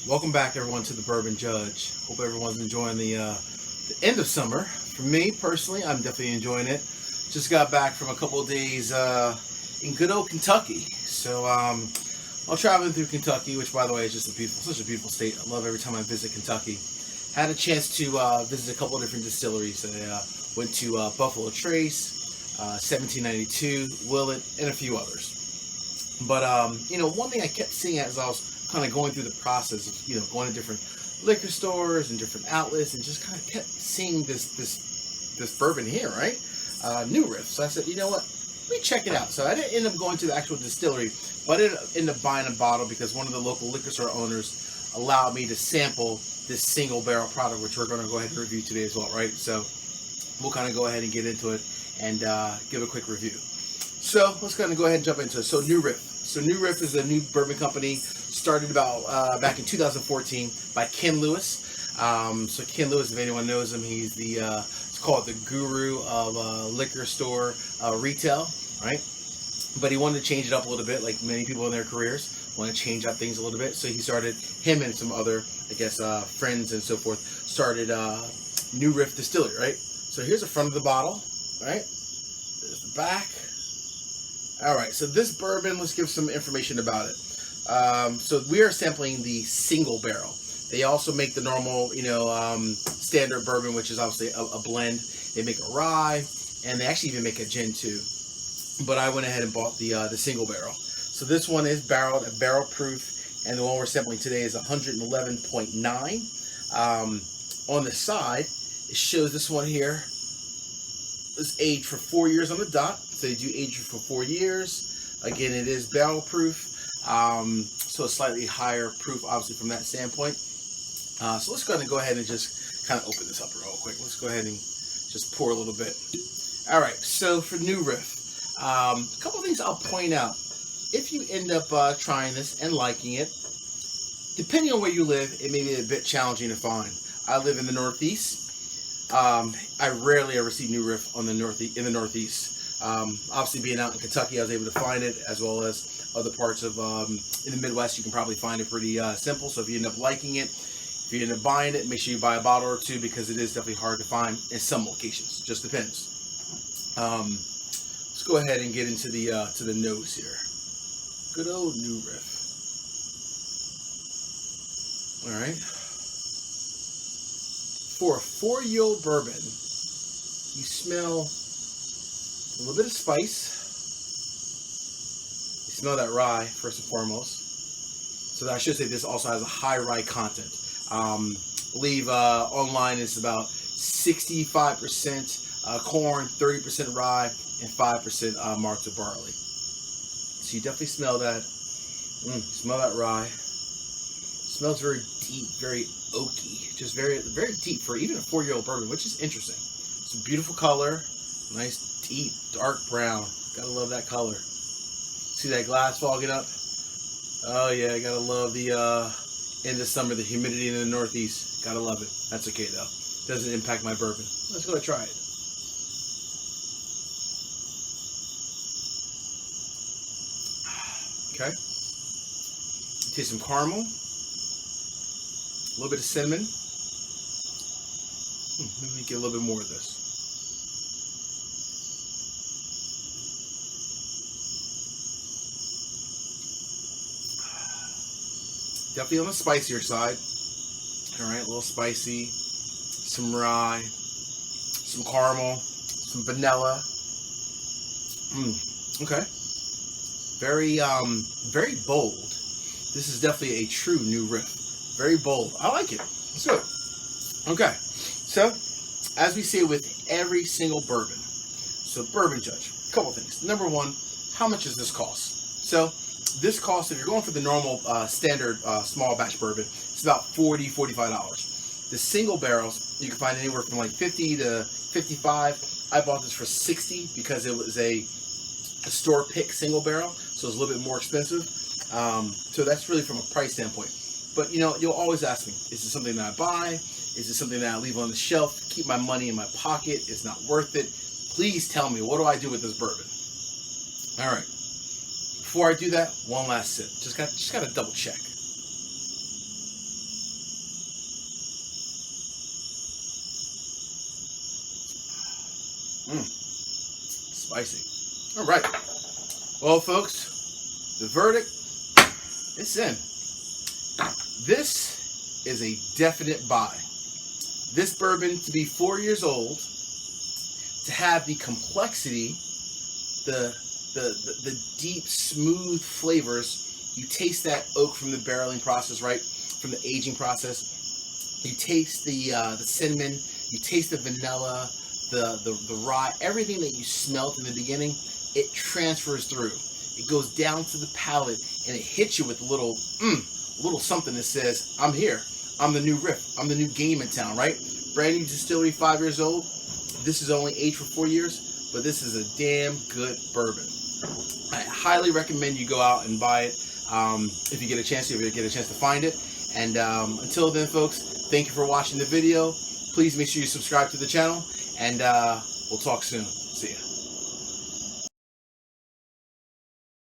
Welcome back, everyone, to the Bourbon Judge. Hope everyone's enjoying the end of summer. For me, personally, I'm definitely enjoying it. Just got back from a couple of days in good old Kentucky. So, while traveling through Kentucky, which, by the way, is just such a beautiful state. I love every time I visit Kentucky. Had a chance to visit a couple of different distilleries. I went to Buffalo Trace, 1792, Willet, and a few others. But, one thing I kept seeing as I was kind of going through the process of, going to different liquor stores and different outlets, and just kind of kept seeing this bourbon here, right? New Riff. So I said, you know what? Let me check it out. So I didn't end up going to the actual distillery, but I did end up buying a bottle because one of the local liquor store owners allowed me to sample this single barrel product, which we're going to go ahead and review today as well, right? So we'll kind of go ahead and get into it and give a quick review. So let's kind of go ahead and jump into it. So New Riff. So New Riff is a new bourbon company started about back in 2014 by Ken Lewis. So Ken Lewis, if anyone knows him, he's it's called the guru of liquor store retail, right? But he wanted to change it up a little bit, like many people in their careers want to change up things a little bit. So he started, him and some other, friends and so forth, started New Riff Distillery, right? So here's the front of the bottle, right? There's the back. All right, so this bourbon, let's give some information about it. So we are sampling the single barrel. They also make the normal, standard bourbon, which is obviously a blend. They make a rye, and they actually even make a gin too. But I went ahead and bought the single barrel. So this one is barrel proof, and the one we're sampling today is 111.9. On the side, it shows this one here is aged for 4 years on the dot. So they do age for 4 years. Again, it is barrel proof, so a slightly higher proof, obviously, from that standpoint. So let's go ahead and just kind of open this up real quick. Let's go ahead and just pour a little bit. All right, so for New Riff, a couple of things I'll point out. If you end up trying this and liking it, depending on where you live, it may be a bit challenging to find. I live in the Northeast. I rarely ever see New Riff in the Northeast. Obviously, being out in Kentucky, I was able to find it, as well as other parts of in the Midwest. You can probably find it pretty simple. So if you end up liking it, if you end up buying it, make sure you buy a bottle or two, because it is definitely hard to find in some locations. Just depends. Let's go ahead and get into the nose here. Good old New Riff. All right. For a 4-year-old bourbon, you smell a little bit of spice. You smell that rye, first and foremost. So I should say this also has a high rye content. I believe online it's about 65% corn, 30% rye, and 5% malted barley. So you definitely smell that. Smell that rye. Smells very deep, very oaky, just very, very deep for even a 4-year-old bourbon, which is interesting. It's a beautiful color, nice deep dark brown. Gotta love that color. See that glass fogging up? Oh yeah, I gotta love the end of summer, the humidity in the Northeast. Gotta love it. That's okay though. Doesn't impact my bourbon. Let's go try it. Okay. Taste some caramel. A little bit of cinnamon. Let me get a little bit more of this. Definitely on the spicier side. All right, a little spicy. Some rye. Some caramel. Some vanilla. Okay. Very, very bold. This is definitely a true New Riff. Very bold. I like it. It's good. Okay. So, as we say with every single bourbon, so Bourbon Judge, a couple things. Number one, how much does this cost? So, this costs, if you're going for the normal standard small batch bourbon, it's about $40, $45. The single barrels, you can find anywhere from like $50 to $55. I bought this for $60 because it was a store pick single barrel, so it's a little bit more expensive. So that's really from a price standpoint. But you'll always ask me, is this something that I buy? Is it something that I leave on the shelf? Keep my money in my pocket? It's not worth it. Please tell me, what do I do with this bourbon? All right. Before I do that, one last sip. Just got to double check. Spicy. All right. Well, folks, the verdict, it's in. This is a definite buy. This bourbon to be 4 years old, to have the complexity, the deep, smooth flavors. You taste that oak from the barreling process, right? From the aging process. You taste the cinnamon. You taste the vanilla, the rye. Everything that you smelt in the beginning, it transfers through. It goes down to the palate, and it hits you with a little something that says, I'm here. I'm the new Riff. I'm the new game in town, right? Brand new distillery, 5 years old. This is only aged for 4 years, but this is a damn good bourbon. I highly recommend you go out and buy it if you get a chance to find it. And until then, folks, thank you for watching the video. Please make sure you subscribe to the channel, and we'll talk soon. See ya.